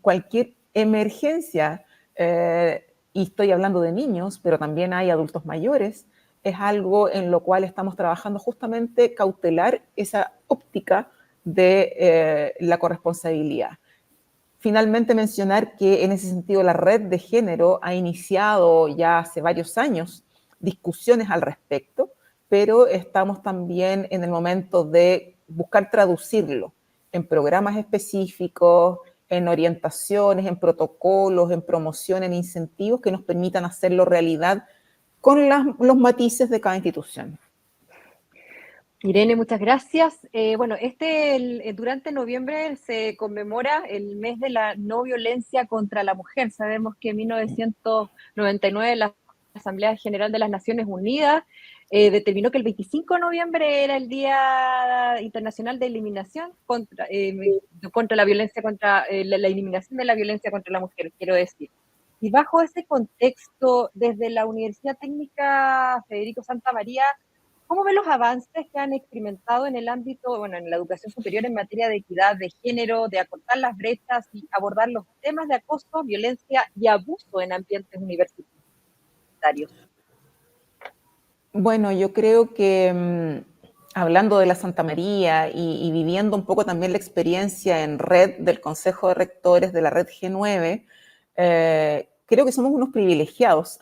cualquier emergencia, y estoy hablando de niños, pero también hay adultos mayores, es algo en lo cual estamos trabajando justamente cautelar esa óptica de la corresponsabilidad. Finalmente mencionar que en ese sentido la red de género ha iniciado ya hace varios años discusiones al respecto, pero estamos también en el momento de buscar traducirlo en programas específicos, en orientaciones, en protocolos, en promoción, en incentivos que nos permitan hacerlo realidad con los matices de cada institución. Irene, muchas gracias. Bueno, durante noviembre se conmemora el mes de la no violencia contra la mujer. Sabemos que en 1999 la Asamblea General de las Naciones Unidas determinó que el 25 de noviembre era el Día Internacional de Eliminación contra la violencia, contra la eliminación de la violencia contra la mujer, quiero decir. Y bajo ese contexto, desde la Universidad Técnica Federico Santa María, ¿cómo ven los avances que han experimentado en el ámbito, bueno, en la educación superior en materia de equidad de género, de acortar las brechas y abordar los temas de acoso, violencia y abuso en ambientes universitarios? Bueno, yo creo que hablando de la Santa María y viviendo un poco también la experiencia en red del Consejo de Rectores de la red G9, creo que somos unos privilegiados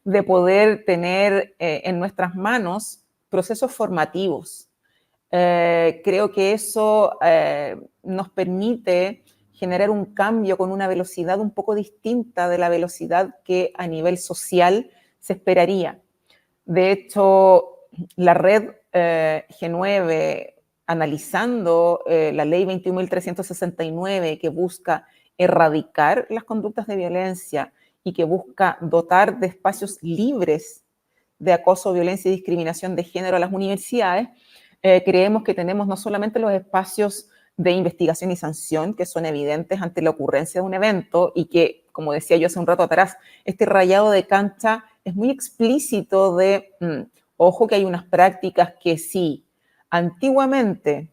de poder tener en nuestras manos procesos formativos. Creo que eso nos permite generar un cambio con una velocidad un poco distinta de la velocidad que a nivel social se esperaría. De hecho, la red G9, analizando la ley 21.369 que busca erradicar las conductas de violencia y que busca dotar de espacios libres de acoso, violencia y discriminación de género a las universidades, creemos que tenemos no solamente los espacios de investigación y sanción, que son evidentes ante la ocurrencia de un evento y que, como decía yo hace un rato atrás, este rayado de cancha es muy explícito de, ojo que hay unas prácticas que sí, antiguamente,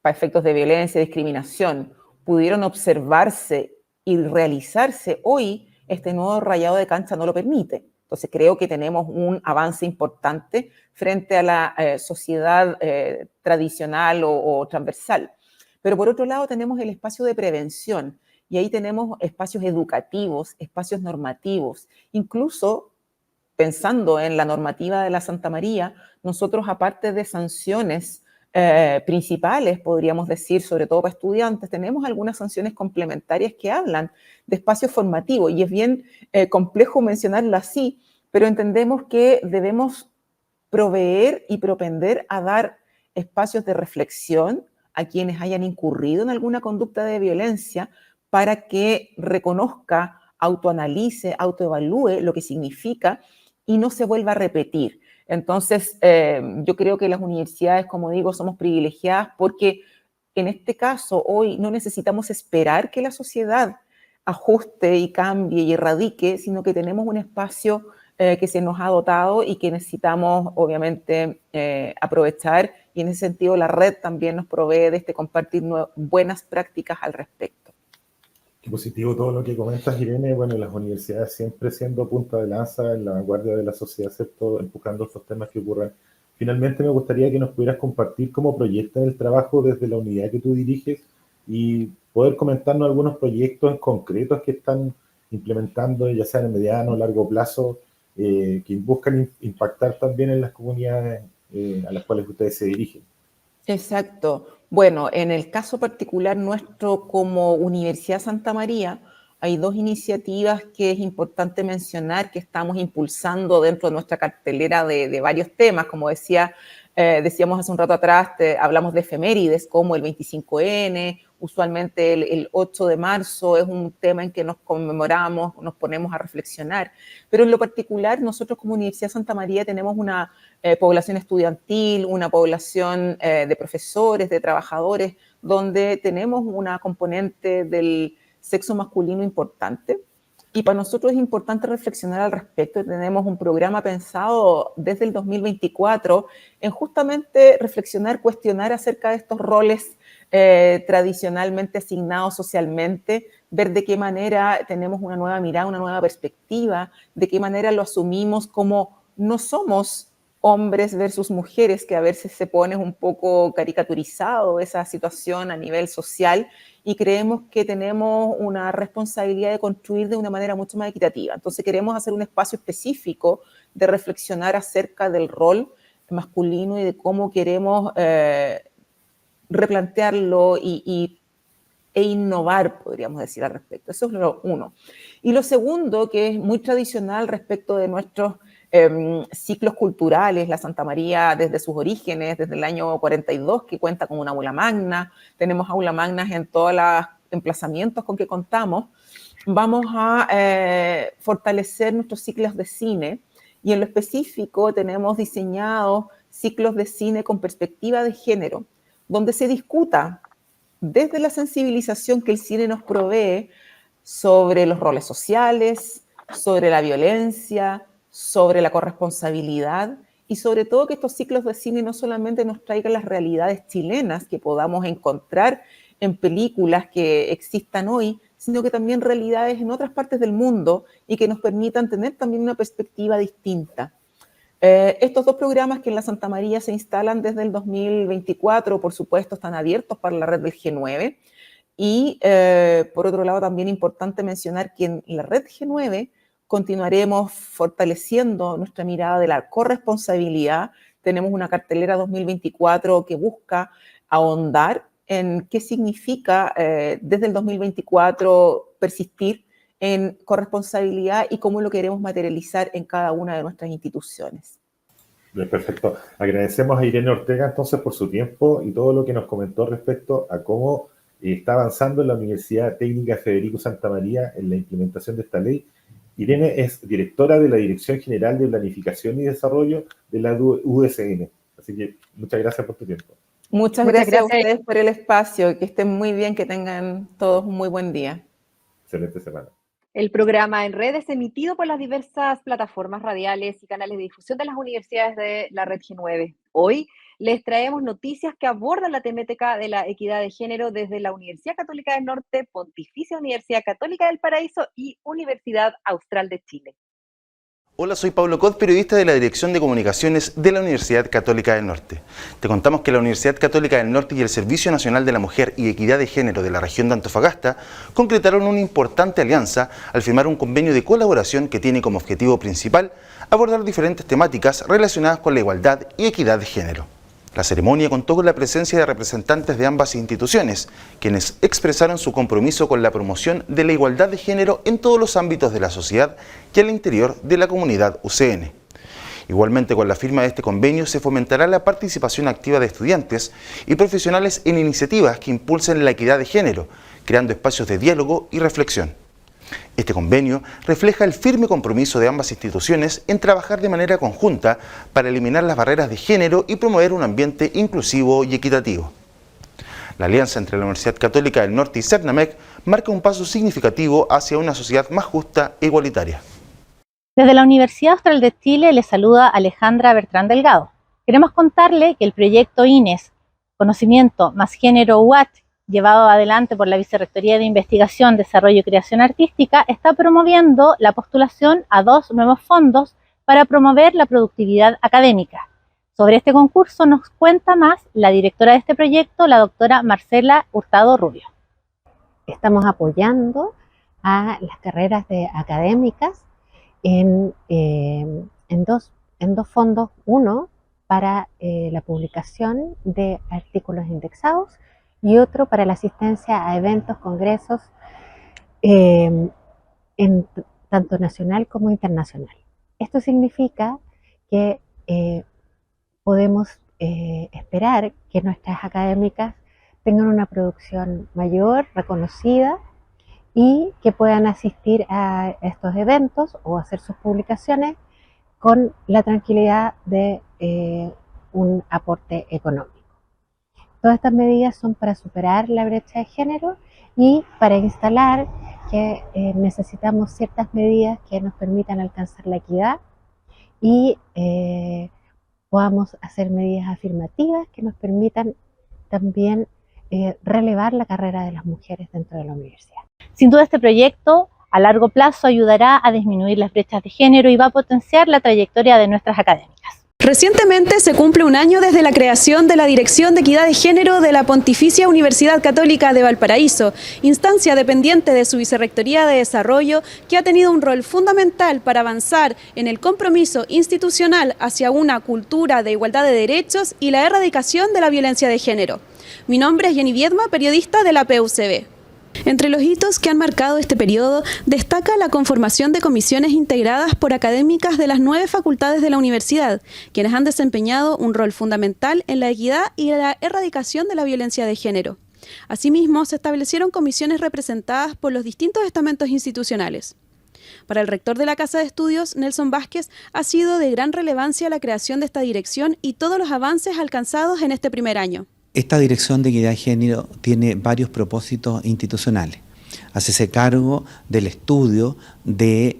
para efectos de violencia y discriminación, pudieron observarse y realizarse, hoy este nuevo rayado de cancha no lo permite. Entonces creo que tenemos un avance importante frente a la sociedad tradicional o transversal. Pero por otro lado tenemos el espacio de prevención y ahí tenemos espacios educativos, espacios normativos. Incluso pensando en la normativa de la Santa María, nosotros aparte de sanciones principales, podríamos decir, sobre todo para estudiantes, tenemos algunas sanciones complementarias que hablan de espacio formativo y es bien complejo mencionarlo así, pero entendemos que debemos proveer y propender a dar espacios de reflexión a quienes hayan incurrido en alguna conducta de violencia para que reconozca, autoanalice, autoevalúe lo que significa y no se vuelva a repetir. Entonces, yo creo que las universidades, como digo, somos privilegiadas porque en este caso hoy no necesitamos esperar que la sociedad ajuste y cambie y erradique, sino que tenemos un espacio que se nos ha dotado y que necesitamos, obviamente, aprovechar. Y en ese sentido, la red también nos provee de compartir buenas prácticas al respecto. Qué positivo todo lo que comentas, Irene. Bueno, las universidades siempre siendo punta de lanza en la vanguardia de la sociedad, ¿cierto? Empujando estos temas que ocurren. Finalmente, me gustaría que nos pudieras compartir cómo proyectan el trabajo desde la unidad que tú diriges y poder comentarnos algunos proyectos concretos que están implementando, ya sea en mediano o largo plazo, que buscan impactar también en las comunidades a las cuales ustedes se dirigen. Exacto. Bueno, en el caso particular nuestro como Universidad Santa María, hay dos iniciativas que es importante mencionar que estamos impulsando dentro de nuestra cartelera de varios temas. Como decía, decíamos hace un rato atrás, hablamos de efemérides como el 25N, usualmente el 8 de marzo es un tema en que nos conmemoramos, nos ponemos a reflexionar, pero en lo particular nosotros como Universidad Santa María tenemos una población estudiantil, una población de profesores, de trabajadores, donde tenemos una componente del sexo masculino importante. Y para nosotros es importante reflexionar al respecto. Tenemos un programa pensado desde el 2024 en justamente reflexionar, cuestionar acerca de estos roles tradicionalmente asignados socialmente, ver de qué manera tenemos una nueva mirada, una nueva perspectiva, de qué manera lo asumimos como no somos hombres versus mujeres, que a veces se pone un poco caricaturizado esa situación a nivel social, y creemos que tenemos una responsabilidad de construir de una manera mucho más equitativa. Entonces queremos hacer un espacio específico de reflexionar acerca del rol masculino y de cómo queremos replantearlo e innovar, podríamos decir, al respecto. Eso es lo uno. Y lo segundo, que es muy tradicional respecto de nuestros ciclos culturales, la Santa María desde sus orígenes, desde el año 42, que cuenta con una aula magna, tenemos aula magnas en todos los emplazamientos con que contamos, vamos a fortalecer nuestros ciclos de cine, y en lo específico tenemos diseñados ciclos de cine con perspectiva de género, donde se discuta desde la sensibilización que el cine nos provee sobre los roles sociales, sobre la violencia, sobre la corresponsabilidad, y sobre todo que estos ciclos de cine no solamente nos traigan las realidades chilenas que podamos encontrar en películas que existan hoy, sino que también realidades en otras partes del mundo y que nos permitan tener también una perspectiva distinta. Estos dos programas que en la Santa María se instalan desde el 2024, por supuesto, están abiertos para la red del G9, y por otro lado también importante mencionar que en la red G9 continuaremos fortaleciendo nuestra mirada de la corresponsabilidad. Tenemos una cartelera 2024 que busca ahondar en qué significa desde el 2024 persistir en corresponsabilidad y cómo lo queremos materializar en cada una de nuestras instituciones. Perfecto. Agradecemos a Irene Ortega entonces por su tiempo y todo lo que nos comentó respecto a cómo está avanzando la Universidad Técnica Federico Santa María en la implementación de esta ley. Irene es directora de la Dirección General de Planificación y Desarrollo de la USN. Así que muchas gracias por tu tiempo. Muchas gracias a ustedes por el espacio. Que estén muy bien, que tengan todos un muy buen día. Excelente semana. El programa en red es emitido por las diversas plataformas radiales y canales de difusión de las universidades de la Red G9. Hoy les traemos noticias que abordan la temática de la equidad de género desde la Universidad Católica del Norte, Pontificia Universidad Católica del Paraíso y Universidad Austral de Chile. Hola, soy Pablo Cod, periodista de la Dirección de Comunicaciones de la Universidad Católica del Norte. Te contamos que la Universidad Católica del Norte y el Servicio Nacional de la Mujer y Equidad de Género de la región de Antofagasta concretaron una importante alianza al firmar un convenio de colaboración que tiene como objetivo principal abordar diferentes temáticas relacionadas con la igualdad y equidad de género. La ceremonia contó con la presencia de representantes de ambas instituciones, quienes expresaron su compromiso con la promoción de la igualdad de género en todos los ámbitos de la sociedad y al interior de la comunidad UCN. Igualmente, con la firma de este convenio se fomentará la participación activa de estudiantes y profesionales en iniciativas que impulsen la equidad de género, creando espacios de diálogo y reflexión. Este convenio refleja el firme compromiso de ambas instituciones en trabajar de manera conjunta para eliminar las barreras de género y promover un ambiente inclusivo y equitativo. La alianza entre la Universidad Católica del Norte y CEPNAMEC marca un paso significativo hacia una sociedad más justa e igualitaria. Desde la Universidad Austral de Chile les saluda Alejandra Bertrán Delgado. Queremos contarle que el proyecto INES, Conocimiento más Género UAT, llevado adelante por la Vicerrectoría de Investigación, Desarrollo y Creación Artística, está promoviendo la postulación a 2 nuevos fondos para promover la productividad académica. Sobre este concurso nos cuenta más la directora de este proyecto, la doctora Marcela Hurtado Rubio. Estamos apoyando a las carreras académicas en dos fondos. Uno para la publicación de artículos indexados y otro para la asistencia a eventos, congresos, tanto nacional como internacional. Esto significa que podemos esperar que nuestras académicas tengan una producción mayor, reconocida, y que puedan asistir a estos eventos o hacer sus publicaciones con la tranquilidad de un aporte económico. Todas estas medidas son para superar la brecha de género y para instalar que necesitamos ciertas medidas que nos permitan alcanzar la equidad y podamos hacer medidas afirmativas que nos permitan también relevar la carrera de las mujeres dentro de la universidad. Sin duda este proyecto a largo plazo ayudará a disminuir las brechas de género y va a potenciar la trayectoria de nuestras académicas. Recientemente se cumple un año desde la creación de la Dirección de Equidad de Género de la Pontificia Universidad Católica de Valparaíso, instancia dependiente de su Vicerrectoría de Desarrollo, que ha tenido un rol fundamental para avanzar en el compromiso institucional hacia una cultura de igualdad de derechos y la erradicación de la violencia de género. Mi nombre es Jenny Viedma, periodista de la PUCB. Entre los hitos que han marcado este periodo, destaca la conformación de comisiones integradas por académicas de las 9 facultades de la universidad, quienes han desempeñado un rol fundamental en la equidad y la erradicación de la violencia de género. Asimismo, se establecieron comisiones representadas por los distintos estamentos institucionales. Para el rector de la Casa de Estudios, Nelson Vázquez, ha sido de gran relevancia la creación de esta dirección y todos los avances alcanzados en este primer año. Esta Dirección de Equidad de Género tiene varios propósitos institucionales. Hacerse cargo del estudio de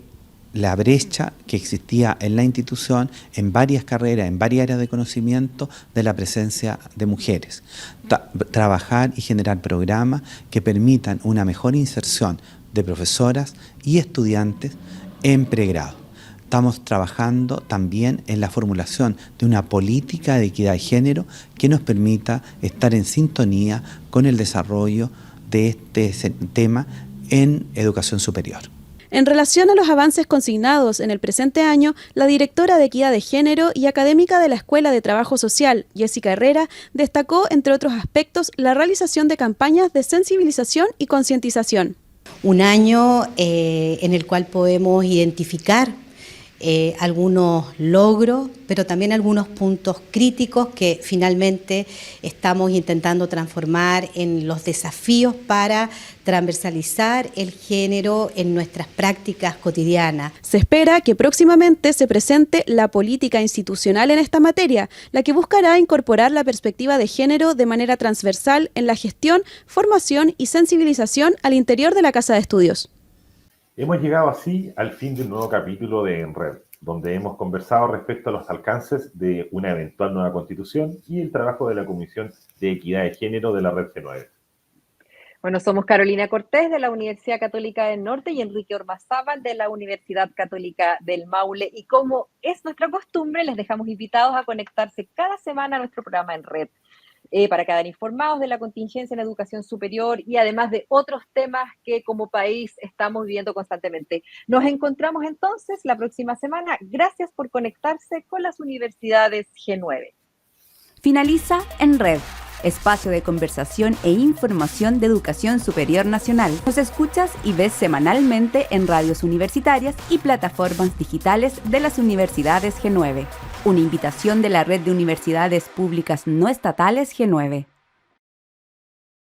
la brecha que existía en la institución en varias carreras, en varias áreas de conocimiento de la presencia de mujeres. Trabajar y generar programas que permitan una mejor inserción de profesoras y estudiantes en pregrado. Estamos trabajando también en la formulación de una política de equidad de género que nos permita estar en sintonía con el desarrollo de este tema en educación superior. En relación a los avances consignados en el presente año, la directora de Equidad de Género y académica de la Escuela de Trabajo Social, Jessica Herrera, destacó, entre otros aspectos, la realización de campañas de sensibilización y concientización. Un año en el cual podemos identificar algunos logros, pero también algunos puntos críticos que finalmente estamos intentando transformar en los desafíos para transversalizar el género en nuestras prácticas cotidianas. Se espera que próximamente se presente la política institucional en esta materia, la que buscará incorporar la perspectiva de género de manera transversal en la gestión, formación y sensibilización al interior de la Casa de Estudios. Hemos llegado así al fin de un nuevo capítulo de En Red, donde hemos conversado respecto a los alcances de una eventual nueva constitución y el trabajo de la Comisión de Equidad de Género de la Red G9. Bueno, somos Carolina Cortés de la Universidad Católica del Norte y Enrique Ormazábal de la Universidad Católica del Maule. Y como es nuestra costumbre, les dejamos invitados a conectarse cada semana a nuestro programa En Red, para quedar informados de la contingencia en educación superior y además de otros temas que como país estamos viviendo constantemente. Nos encontramos entonces la próxima semana. Gracias por conectarse con las universidades G9. Finaliza En Red, espacio de conversación e información de educación superior nacional. Nos escuchas y ves semanalmente en radios universitarias y plataformas digitales de las universidades G9. Una invitación de la Red de Universidades Públicas No Estatales G9.